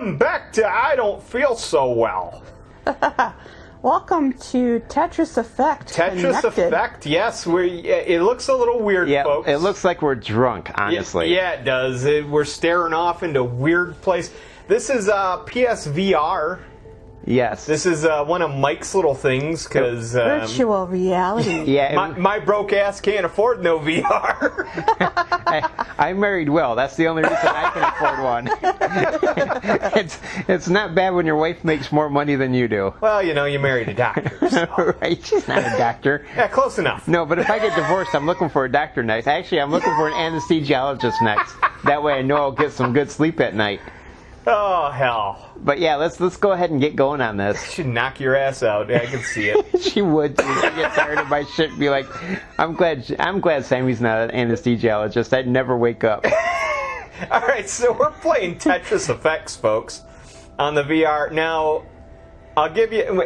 Welcome back to I Don't Feel So Well. Welcome to Tetris Effect. Tetris Effect, yes. It looks a little weird, folks. It looks like we're drunk, honestly. Yeah, it does. We're staring off into a weird place. This is PSVR. Yes. This is one of Mike's little things, because... virtual reality. Yeah. My broke ass can't afford no VR. I married well. That's the only reason I can afford one. It's not bad when your wife makes more money than you do. Well, you married a doctor. So. Right, she's not a doctor. Yeah, close enough. No, but if I get divorced, I'm looking for a doctor next. Actually, I'm looking for an anesthesiologist next. That way I know I'll get some good sleep at night. Oh, hell. But yeah, let's go ahead and get going on this. She'd knock your ass out. Yeah, I can see it. She would. She'd get tired of my shit and be like, I'm glad Sammy's not an anesthesiologist. I'd never wake up. All right, so we're playing Tetris Effects, folks, on the VR. Now, I'll give you...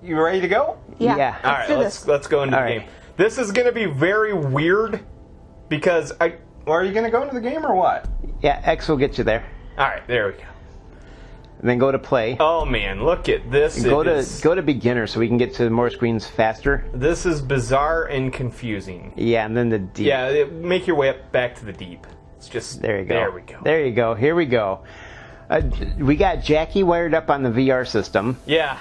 you ready to go? Yeah. All right, let's go into the game. This is going to be very weird because... are you going to go into the game or what? Yeah, X will get you there. All right, there we go. And then go to play. Oh man, look at this. Go to beginner so we can get to more screens faster. This is bizarre and confusing. Yeah, and then the deep. Yeah, make your way up back to the deep. It's just there you go. There we go. There you go. Here we go. We got Jackie wired up on the VR system. Yeah.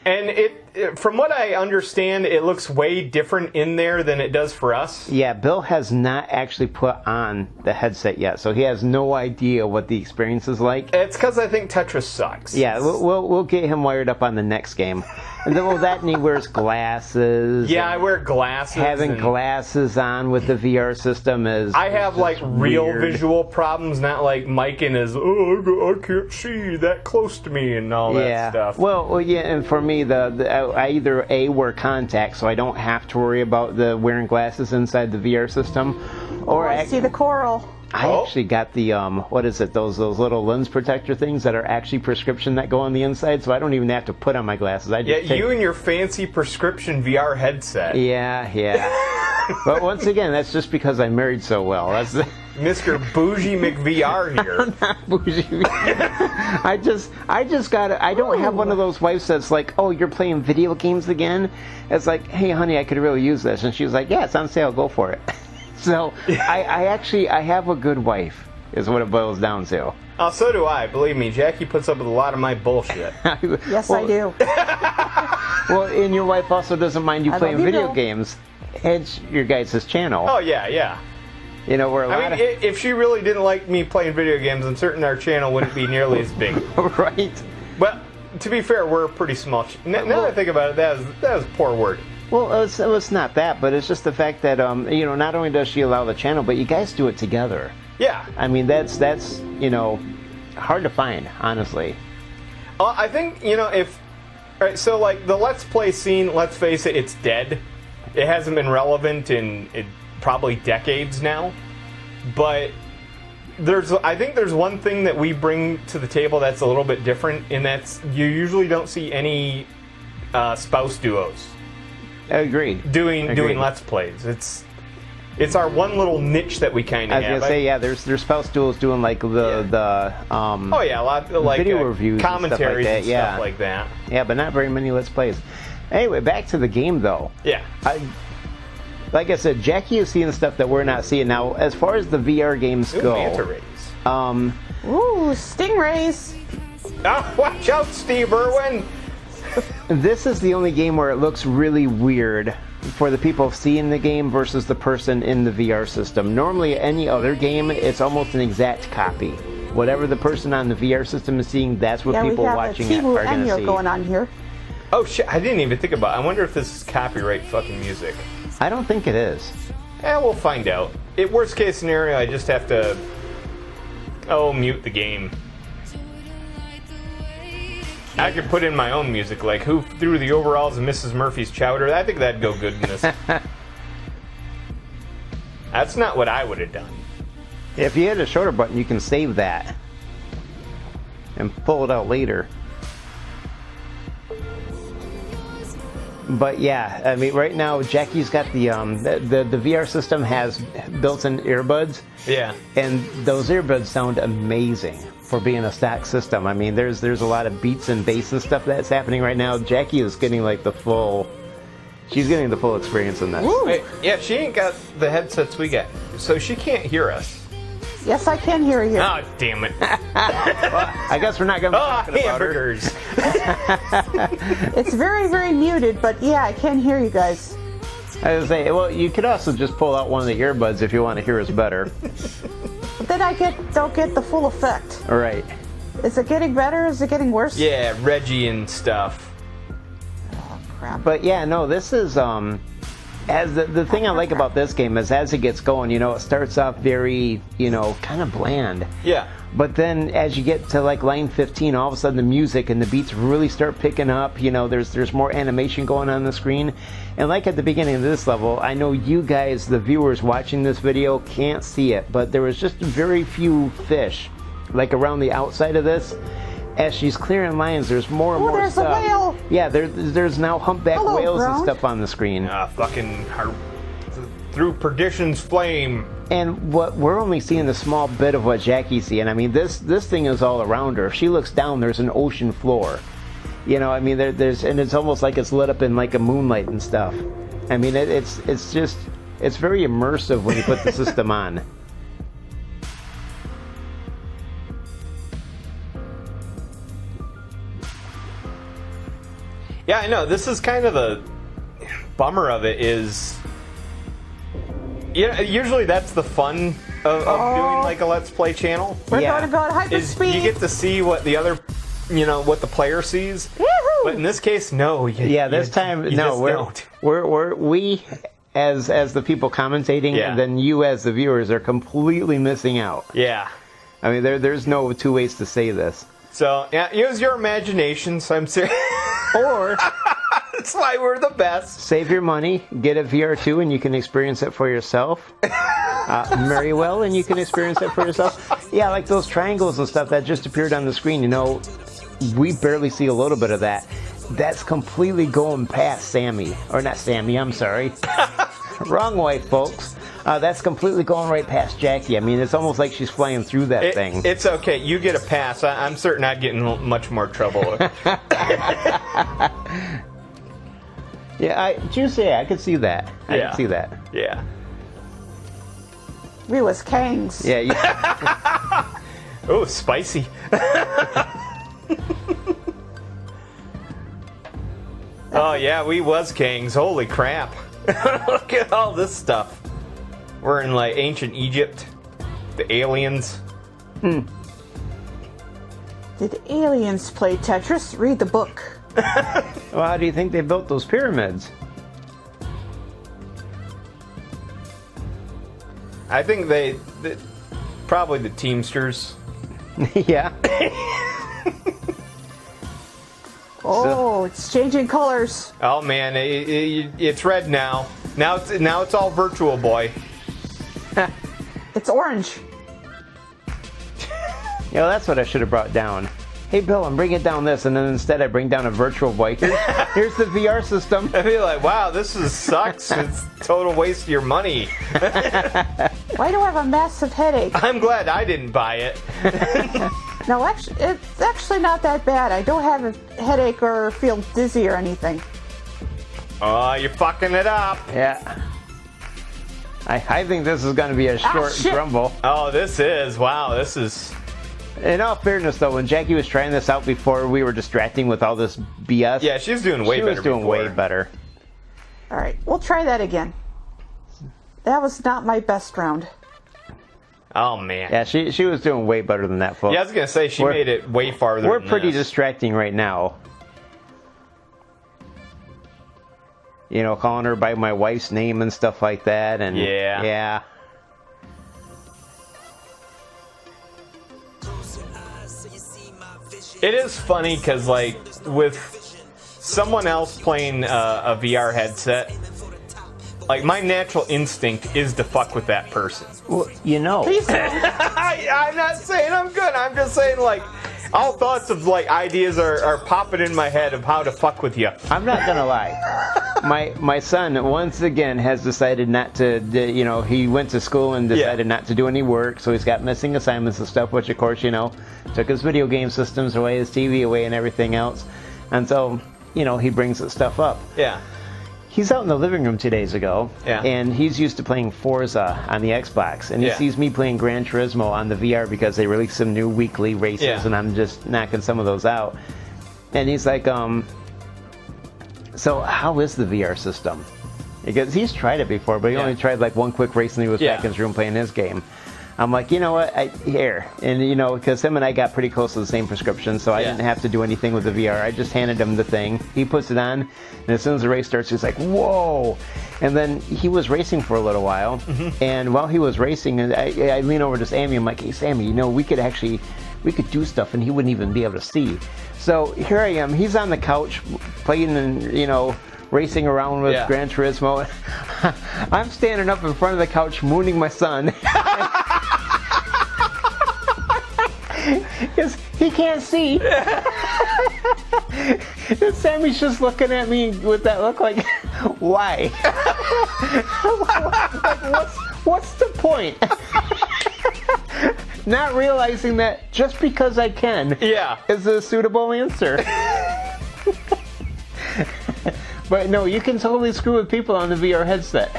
And from what I understand, it looks way different in there than it does for us. Yeah, Bill has not actually put on the headset yet, so he has no idea what the experience is like. It's because I think Tetris sucks. Yeah, we'll get him wired up on the next game. And then and he wears glasses. Yeah, I wear glasses. Having glasses on with the VR system is... I have, real weird visual problems, not like Mike and his, I can't see that close to me and all that stuff. Well, yeah, and for me, I either wear contacts, so I don't have to worry about the wearing glasses inside the VR system, or I see the coral. I actually got the what is it? Those little lens protector things that are actually prescription that go on the inside, so I don't even have to put on my glasses. You and your fancy prescription VR headset. Yeah. But once again, that's just because I married so well. That's Mr. Bougie McVR here. I'm not bougie. I just got it. I don't have one of those wives that's like, oh, you're playing video games again? It's like, hey, honey, I could really use this. And she was like, yeah, it's on sale. Go for it. So I have a good wife, is what it boils down to. Oh, so do I. Believe me, Jackie puts up with a lot of my bullshit. Yes, I do. Well, and your wife also doesn't mind you playing video games. It's your guys' channel. Oh, yeah. We're if she really didn't like me playing video games, I'm certain our channel wouldn't be nearly as big. Right. But to be fair, we're a pretty small. Now that I think about it, that was a poor word. Well, it's not that, but it's just the fact that not only does she allow the channel, but you guys do it together. Yeah. I mean, that's hard to find, honestly. I think if so, the Let's Play scene. Let's face it, it's dead. It hasn't been relevant in probably decades now. But I think there's one thing that we bring to the table that's a little bit different, and that's you usually don't see any spouse duos. Agreed. Doing Let's Plays. It's our one little niche that we kind of have. I was gonna say, yeah, there's spouse duels doing a lot of video reviews, commentaries and stuff like that. Yeah, but not very many Let's Plays. Anyway, back to the game though. Yeah. Like I said, Jackie is seeing stuff that we're not seeing now. As far as the VR games go, manta rays. Stingrays. Oh, watch out, Steve Irwin. This is the only game where it looks really weird for the people seeing the game versus the person in the VR system. Normally, any other game, it's almost an exact copy. Whatever the person on the VR system is seeing, that's what people watching it are going to see. Going on here. Oh shit! I didn't even think about it. I wonder if this is copyright fucking music. I don't think it is. We'll find out. Worst case scenario, I just have to mute the game. I could put in my own music, like who threw the overalls of Mrs. Murphy's chowder. I think that'd go good in this. That's not what I would have done. If you hit a shorter button, you can save that and pull it out later. But yeah, I mean, right now Jackie's got the VR system has built-in earbuds. Yeah. And those earbuds sound amazing for being a stock system. I mean, there's a lot of beats and bass and stuff that's happening right now. Jackie is getting like she's getting the full experience in this. Wait, yeah, she ain't got the headsets we got, so she can't hear us. Yes, I can hear you. Oh, damn it. Well, I guess we're not going to be talking about her. hamburgers. It's very, very muted, but yeah, I can hear you guys. I was saying, well, you could also just pull out one of the earbuds if you want to hear us better. But then I don't get the full effect. All right. Is it getting better? Is it getting worse? Yeah, Reggie and stuff. Oh, crap. But yeah, no, this is as the thing I like about this game is as it gets going, you know, it starts off very, you know, kind of bland. Yeah. But then as you get to like line 15, all of a sudden the music and the beats really start picking up. You know, there's more animation going on the screen. And like at the beginning of this level, I know you guys, the viewers watching this video, can't see it, but there was just very few fish like around the outside of this. As she's clearing lines, there's more and more there's stuff. a whale. Yeah, there's now humpback Hello, whales and ground. stuff on the screen. Fucking through perdition's flame. And what we're only seeing a small bit of what Jackie's seeing. I mean, this thing is all around her. If she looks down, there's an ocean floor. You know, I mean, there's and it's almost like it's lit up in like a moonlight and stuff. I mean, it's very immersive when you put the system on. Yeah, I know. This is kind of the bummer of it is... Yeah, usually that's the fun of doing like a Let's Play channel. We're Yeah. going to go at Is hyperspeed. you get to see what the other, you know, what the player sees. Woohoo! But in this case, no. This time, you no. just don't. We as the people commentating, Yeah. and then you as the viewers are completely missing out. Yeah. I mean, there's no two ways to say this. So, yeah, use your imagination, so I'm serious. Or That's why we're the best. save your money, get a VR2, and you can experience it for yourself. Very well, and you can experience it for yourself. Yeah, like those triangles and stuff that just appeared on the screen. You know, we barely see a little bit of that. That's completely going past Sammy, or not Sammy. I'm sorry, wrong way, folks. That's completely going right past Jackie. I mean, it's almost like she's flying through that thing. It's okay. You get a pass. I'm certain I'd get in much more trouble. Yeah, Juicy, I could see that. I could see that. Yeah. We was kangs. Yeah. Oh, spicy. Oh, yeah, we was kings. Holy crap. Look at all this stuff. We're in, like, ancient Egypt. The aliens. Did aliens play Tetris? Read the book. Well, how do you think they built those pyramids? I think they probably the Teamsters. Yeah. Oh, it's changing colors. Oh man, it's red now. Now it's all virtual, boy. It's orange. You know, that's what I should have brought down. Hey, Bill, I'm bringing down this, and then instead I bring down a virtual boy. Here's the VR system. I'd be like, wow, this sucks. It's a total waste of your money. Why do I have a massive headache? I'm glad I didn't buy it. No, actually, it's actually not that bad. I don't have a headache or feel dizzy or anything. Oh, you're fucking it up. Yeah. I think this is going to be a short shit. grumble. Oh, this is. Wow, this is. In all fairness, though, when Jackie was trying this out before, we were distracting with all this BS. Yeah, she's doing way better. She was doing before. way better. All right, we'll try that again. That was not my best round. Oh, man. Yeah, she was doing way better than that, folks. Yeah, I was going to say, she made it way farther We're than pretty this. distracting right now. You know, calling her by my wife's name and stuff like that. And Yeah. Yeah. It is funny because, like, with someone else playing a VR headset, like, my natural instinct is to fuck with that person. Well, you know. Please don't. I'm not saying I'm good. I'm just saying, like, all thoughts of like ideas are popping in my head of how to fuck with you. I'm not gonna lie. My son once again has decided not to. He went to school and decided not to do any work, so he's got missing assignments and stuff. Which of course, took his video game systems away, his TV away, and everything else. And so, he brings that stuff up. Yeah. He's out in the living room 2 days ago, and he's used to playing Forza on the Xbox, and he sees me playing Gran Turismo on the VR because they released some new weekly races, and I'm just knocking some of those out. And he's like, so how is the VR system? Because he's tried it before, but he only tried like one quick race and he was back in his room playing his game. I'm like, you know what, here. And, because him and I got pretty close to the same prescription, so I didn't have to do anything with the VR. I just handed him the thing. He puts it on, and as soon as the race starts, he's like, whoa. And then he was racing for a little while, and while he was racing, I lean over to Sammy. I'm like, hey, Sammy, we could do stuff, and he wouldn't even be able to see. So here I am. He's on the couch playing and, racing around with Gran Turismo. I'm standing up in front of the couch mooning my son. Because he can't see. And Sammy's just looking at me with that look like, why? Like, what's the point? Not realizing that just because I can is a suitable answer. But no, you can totally screw with people on the VR headset.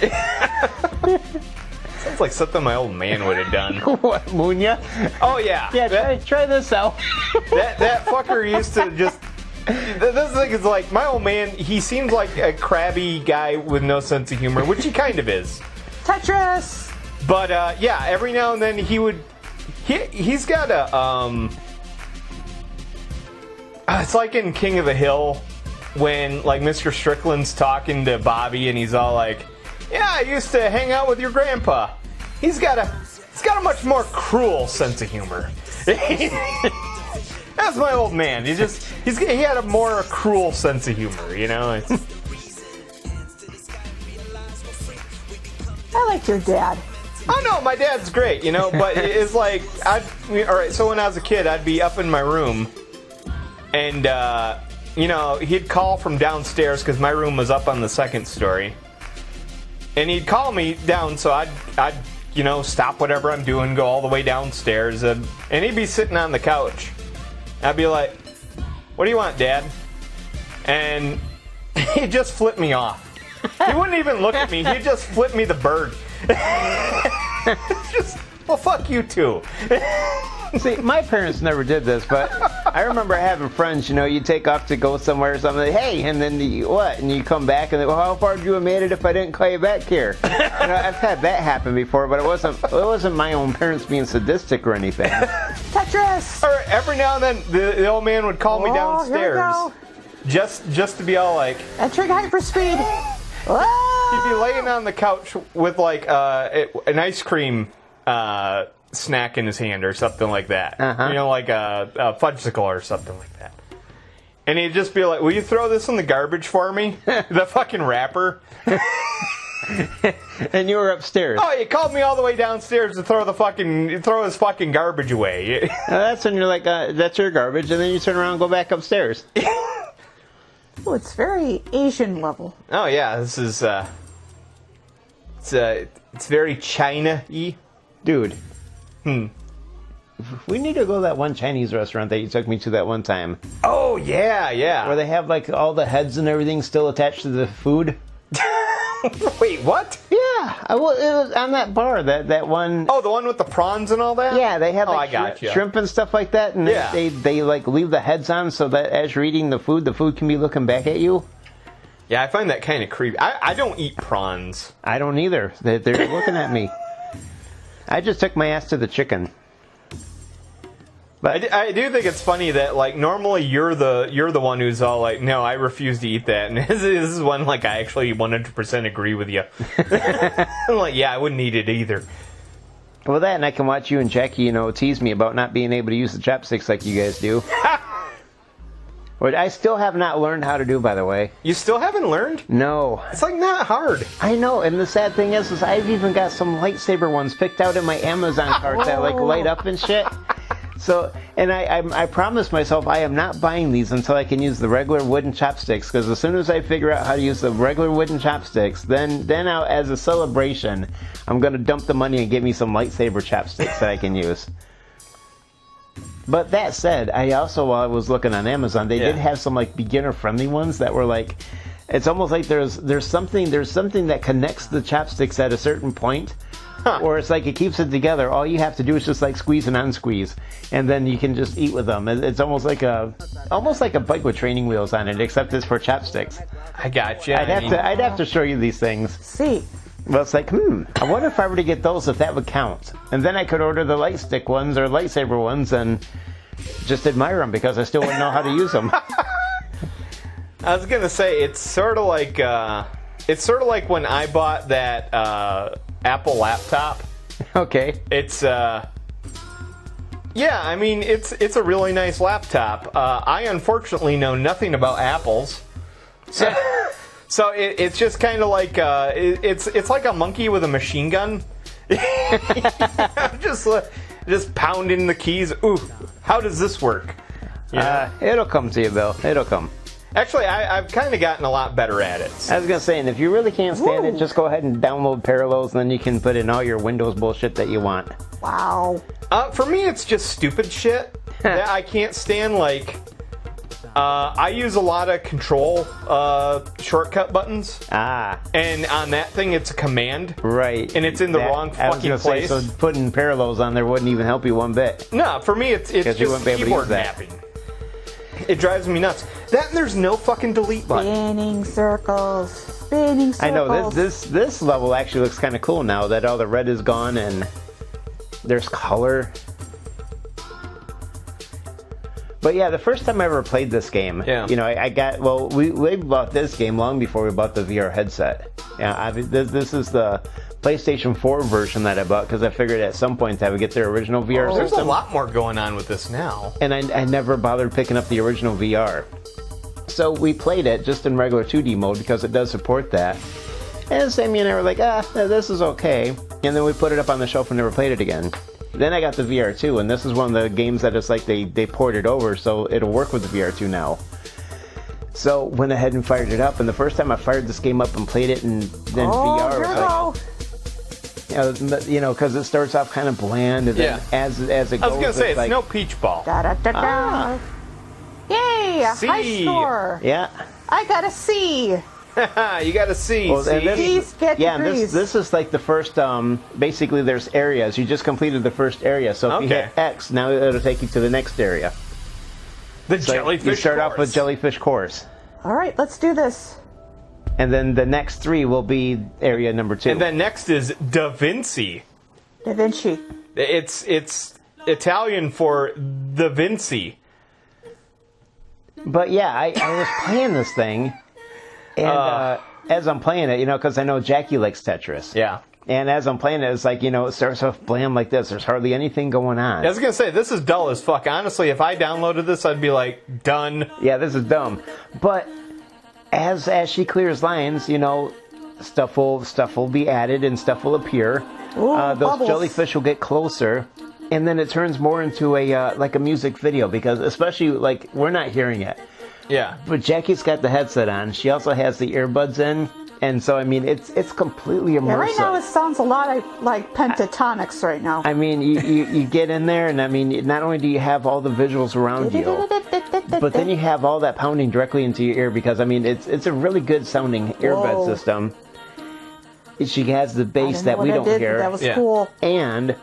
Sounds like something my old man would have done. What, moon ya? Oh yeah. Yeah, try this out. that fucker used to just. This thing is like my old man. He seems like a crabby guy with no sense of humor, which he kind of is. Tetris. But every now and then he would. He's got a it's like in King of the Hill when like Mr. Strickland's talking to Bobby and he's all like, "Yeah, I used to hang out with your grandpa." He's got a much more cruel sense of humor. That's my old man. He had a more cruel sense of humor, I like your dad. Oh no, my dad's great, but it's like alright, so when I was a kid I'd be up in my room and he'd call from downstairs because my room was up on the second story. And he'd call me down, so I'd stop whatever I'm doing, go all the way downstairs, and he'd be sitting on the couch. I'd be like, "What do you want, Dad?" And he'd just flip me off. He wouldn't even look at me. He'd just flip me the bird. Well, fuck you too. See, my parents never did this, but I remember having friends, you take off to go somewhere or something, like, hey, and then and you come back and they go, how far would you have made it if I didn't call you back here? I've had that happen before, but it wasn't my own parents being sadistic or anything. Tetris! Or every now and then the old man would call me downstairs. Here we go. Just to be all like, entering hyperspeed. He'd be laying on the couch with like an ice cream snack in his hand or something like that. Like a fudgesicle or something like that. And he'd just be like, "Will you throw this in the garbage for me?" The fucking wrapper. And you were upstairs. Oh, he called me all the way downstairs to throw his fucking garbage away. That's when you're like, that's your garbage, and then you turn around and go back upstairs. Oh, it's very Asian level. Oh yeah, this is it's very China-y. Dude. We need to go to that one Chinese restaurant that you took me to that one time. Oh yeah. Where they have like all the heads and everything still attached to the food. Wait, what? Yeah, it was on that bar, that one. Oh, the one with the prawns and all that? Yeah, they had like gotcha. shrimp and stuff like that, and they like leave the heads on so that as you're eating the food can be looking back at you. Yeah, I find that kind of creepy. I don't eat prawns. I don't either. They're looking at me. I just took my ass to the chicken. But I do think it's funny that like normally you're the one who's all like, "No, I refuse to eat that," and this is one like I actually 100% agree with you. I'm like, yeah, I wouldn't eat it either. Well, that and I can watch you and Jackie, tease me about not being able to use the chopsticks like you guys do. Which I still have not learned how to do, by the way. You still haven't learned? No. It's like not hard. I know, and the sad thing is I've even got some lightsaber ones picked out in my Amazon cart that like light up and shit. So, and I promised myself I am not buying these until I can use the regular wooden chopsticks, because as soon as I figure out how to use the regular wooden chopsticks, then I'll, as a celebration, I'm going to dump the money and get me some lightsaber chopsticks that I can use. But that said, I also, while I was looking on Amazon, they did have some like beginner-friendly ones that were like, it's almost like there's something that connects the chopsticks at a certain point. Or it's like it keeps it together. All you have to do is just like squeeze and unsqueeze, and then you can just eat with them. It's almost like a bike with training wheels on it, except it's for chopsticks. I gotcha. I'd have to show you these things. See. Well, it's like, I wonder if I were to get those, if that would count. And then I could order the light stick ones or lightsaber ones and just admire them, because I still wouldn't know how to use them. I was gonna say, it's sort of like when I bought that Apple laptop. Okay. It's yeah, I mean, it's a really nice laptop. I unfortunately know nothing about Apples, so it's just kind of like it's like a monkey with a machine gun. just pounding the keys. Ooh, how does this work? Yeah, it'll come to you, Bill. It'll come. Actually, I've kind of gotten a lot better at it. I was going to say, and if you really can't stand it, just go ahead and download Parallels, and then you can put in all your Windows bullshit that you want. Wow. For me, it's just stupid shit that I can't stand. Like, I use a lot of control shortcut buttons. And on that thing, it's a command. Right. And it's in the wrong fucking place. So putting Parallels on there wouldn't even help you one bit. No, for me, it's just keyboard mapping. It drives me nuts. That and there's no fucking delete button. Spinning circles. I know, this level actually looks kind of cool now that all the red is gone and there's color. But yeah, the first time I ever played this game, we bought this game long before we bought the VR headset. Yeah, this is the PlayStation 4 version that I bought, because I figured at some point I would get their original VR system. There's a lot more going on with this now. And I never bothered picking up the original VR. So we played it just in regular 2D mode, because it does support that. And Sammy and I were like, this is okay. And then we put it up on the shelf and never played it again. Then I got the VR2, and this is one of the games that it's like they ported over, so it'll work with the VR2 now. So went ahead and fired it up, and the first time I fired this game up and played it in VR, was like, because it starts off kind of bland, and then as it goes, I was gonna say, it's like, no peach ball. Yay! A C. high score. Yeah. I got a C. You got a C. Well, Please get degrees. This is like the first, basically there's areas. You just completed the first area, so if you hit X, now it'll take you to the next area. Jellyfish You start course. off with Jellyfish Course. All right, let's do this. And then the next 3 will be area number 2. And then next is Da Vinci. Da Vinci. It's Italian for Da Vinci. But yeah, I was playing this thing, and as I'm playing it, because I know Jackie likes Tetris. Yeah. And as I'm playing it, it's like, it starts off bland like this. There's hardly anything going on. I was going to say, this is dull as fuck. Honestly, if I downloaded this, I'd be like, done. Yeah, this is dumb. But as she clears lines, stuff will be added and stuff will appear. Ooh, those bubbles. jellyfish will get closer. And then it turns more into a music video, because especially, like, we're not hearing it. Yeah. But Jackie's got the headset on. She also has the earbuds in. And so, I mean, it's completely immersive. Yeah, right now it sounds a lot like pentatonics right now. I mean, you get in there, and I mean, not only do you have all the visuals around you, but then you have all that pounding directly into your ear, because, I mean, it's a really good sounding earbud system. She has the bass that we don't hear. That was cool. And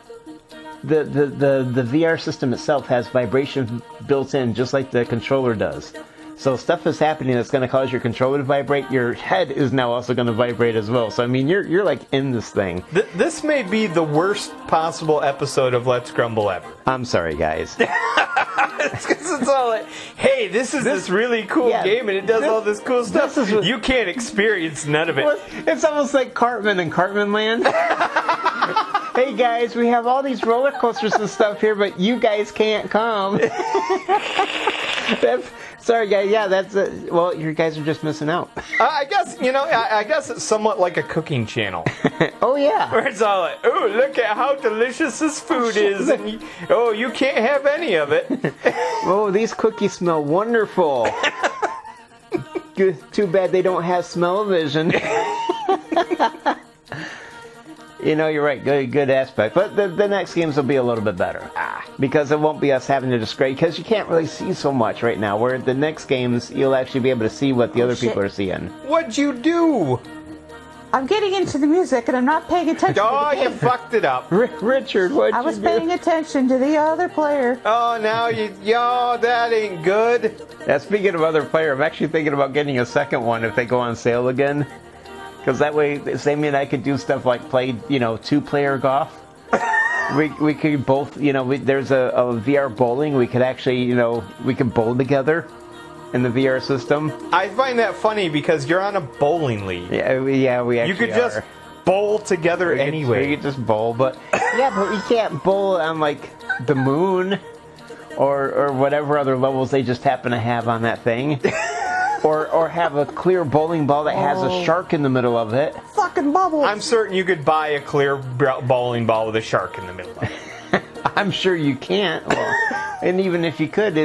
the VR system itself has vibration built in, just like the controller does. So stuff is happening that's going to cause your controller to vibrate. Your head is now also going to vibrate as well. So I mean, you're like in this thing. This may be the worst possible episode of Let's Grumble ever. I'm sorry, guys. It's because it's all like, hey, this is this really cool game, and it does all this cool stuff. You can't experience none of it. Well, it's almost like Cartman and Cartman Land. Hey guys, we have all these roller coasters and stuff here, but you guys can't come. Sorry, guys. Yeah, that's well, you guys are just missing out. I guess, I guess it's somewhat like a cooking channel. Oh, yeah. Where it's all like, oh, look at how delicious this food is. And you can't have any of it. Oh, these cookies smell wonderful. Too bad they don't have smell-o-vision. You're right. Good aspect. But the next games will be a little bit better. Because it won't be us having to describe. Because you can't really see so much right now. Where the next games, you'll actually be able to see what the other people are seeing. What'd you do? I'm getting into the music and I'm not paying attention Oh, to the you game. fucked it up. Richard, what'd I you was do? paying attention to the other player. Oh, now that ain't good. Yeah, speaking of other player, I'm actually thinking about getting a second one if they go on sale again. Because that way, Sammy and I could do stuff like play, two-player golf. we could both, there's a VR bowling. We could actually, we could bowl together in the VR system. I find that funny because you're on a bowling league. Yeah, we actually You could just bowl together anyway. We could just bowl, but we can't bowl on like the moon or whatever other levels they just happen to have on that thing. Or have a clear bowling ball that has a shark in the middle of it. Fucking bubbles. I'm certain you could buy a clear bowling ball with a shark in the middle of it. I'm sure you can't. Well, and even if you could,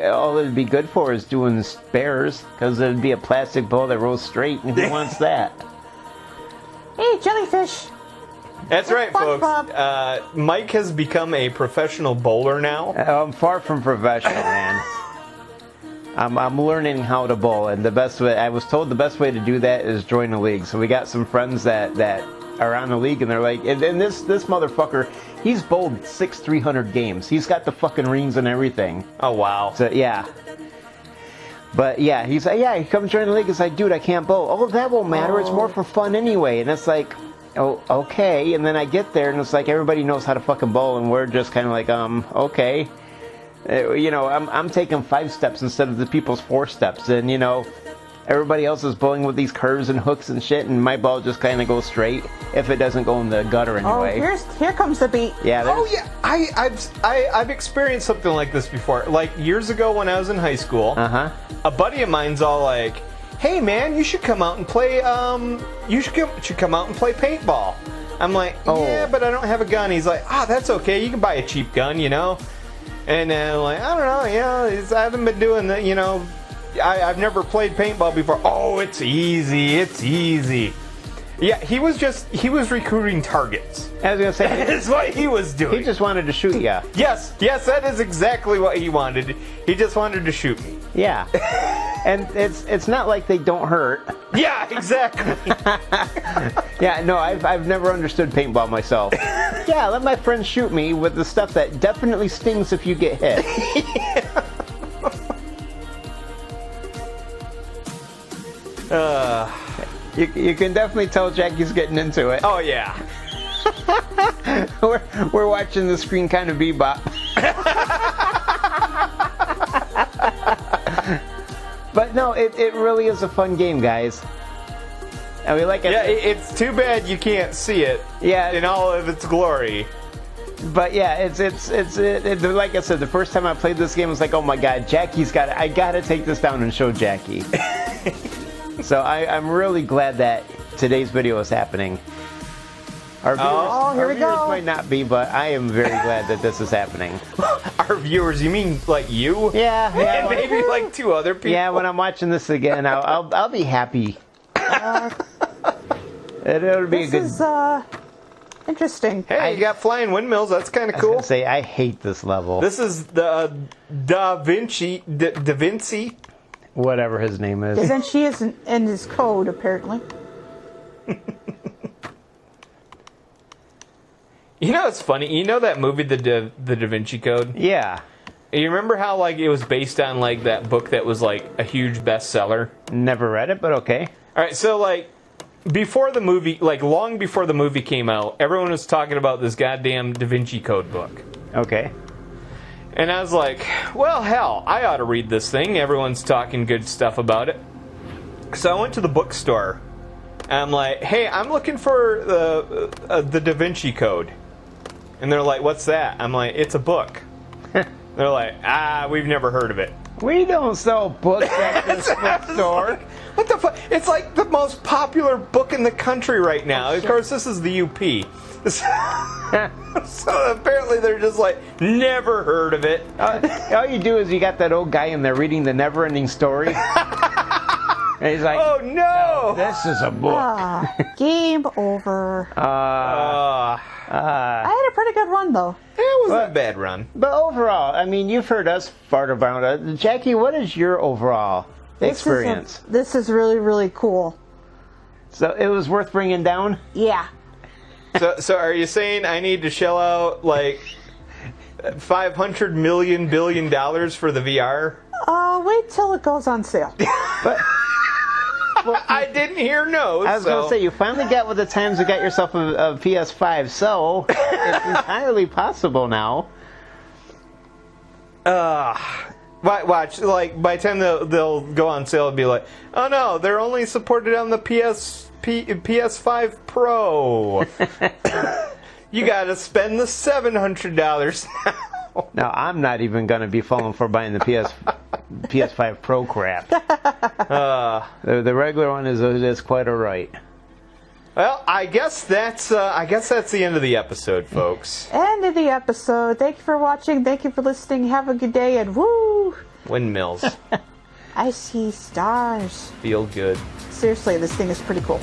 all it'd be good for is doing spares, because it'd be a plastic ball that rolls straight, and who wants that? Hey, jellyfish. That's right, folks. SpongeBob. Mike has become a professional bowler now. I'm far from professional, man. I'm learning how to bowl, and I was told the best way to do that is join a league. So we got some friends that are on the league, and they're like, and this motherfucker, he's bowled 300 games. He's got the fucking rings and everything. Oh, wow. So, yeah. But, yeah, he's like, yeah, he comes join the league. It's like, dude, I can't bowl. Oh, that won't matter. It's more for fun anyway. And it's like, oh, okay. And then I get there, and it's like everybody knows how to fucking bowl, and we're just kind of like, okay. I'm taking 5 steps instead of the people's 4 steps. And, everybody else is bowling with these curves and hooks and shit, and my ball just kind of goes straight if it doesn't go in the gutter anyway. Oh, here comes the beat. Yeah. Oh yeah, I've experienced something like this before. Like years ago when I was in high school, a buddy of mine's all like, "Hey man, you should come out and play. You should come out and play paintball." I'm like, "Yeah, but I don't have a gun." He's like, "That's okay. You can buy a cheap gun, And then I'm like, I don't know, I haven't been doing that, I've never played paintball before. Oh, it's easy. Yeah, he was recruiting targets. I was going to say, That's what he was doing. he just wanted to shoot ya. Yes, that is exactly what he wanted. He just wanted to shoot me. Yeah. And it's not like they don't hurt. Yeah, exactly. Yeah, no, I've never understood paintball myself. Yeah, let my friends shoot me with the stuff that definitely stings if you get hit. You can definitely tell Jackie's getting into it. Oh yeah. We're watching the screen kind of bebop. But no, it really is a fun game, guys. I mean, like it's too bad you can't see it. Yeah, in all of its glory. But yeah, it's like I said, the first time I played this game, I was like, oh my god, I gotta take this down and show Jackie. So I'm really glad that today's video is happening. Our viewers might not be, but I am very glad that this is happening. Our viewers, you mean like you? Yeah. And maybe like 2 other people. Yeah, when I'm watching this again, I'll be happy. It'll be This a good. is interesting. Hey, you got flying windmills. That's kind of cool. I hate this level. This is the Da Vinci, Whatever his name is. And then she isn't in his code, apparently. It's funny. You know that movie, the Da Vinci Code? Yeah. You remember how like it was based on like that book that was like a huge bestseller? Never read it, but okay. All right, so like before the movie, like long before the movie came out, everyone was talking about this goddamn Da Vinci Code book. Okay. And I was like, well, hell, I ought to read this thing. Everyone's talking good stuff about it. So I went to the bookstore. And I'm like, hey, I'm looking for the Da Vinci Code. And they're like, what's that? I'm like, it's a book. They're like, we've never heard of it. We don't sell books at this bookstore. What the fuck? It's like the most popular book in the country right now. Of course, this is the UP. So apparently they're just like, never heard of it. All you do is you got that old guy in there reading the never-ending story. And he's like, oh no! This is a book. Game over. Uh, I had a pretty good run, though. It wasn't a bad run. But overall, I mean, you've heard us fart about it. Jackie, what is your overall experience? This is really, really cool. So it was worth bringing down? Yeah. So are you saying I need to shell out like $500 million billion for the VR? Wait till it goes on sale. But I didn't hear no. I was going to say, you finally got with the times and got yourself a PS5, so it's entirely possible now. Watch, like, by the time they'll go on sale, it'll be like, oh no, they're only supported on the PS5 Pro. You gotta spend the $700 now. No, I'm not even going to be falling for buying the PS5 Pro crap. The regular one is quite alright. Well, I guess that's the end of the episode, folks. End of the episode. Thank you for watching. Thank you for listening. Have a good day, and woo! Windmills. I see stars. Feel good. Seriously, this thing is pretty cool.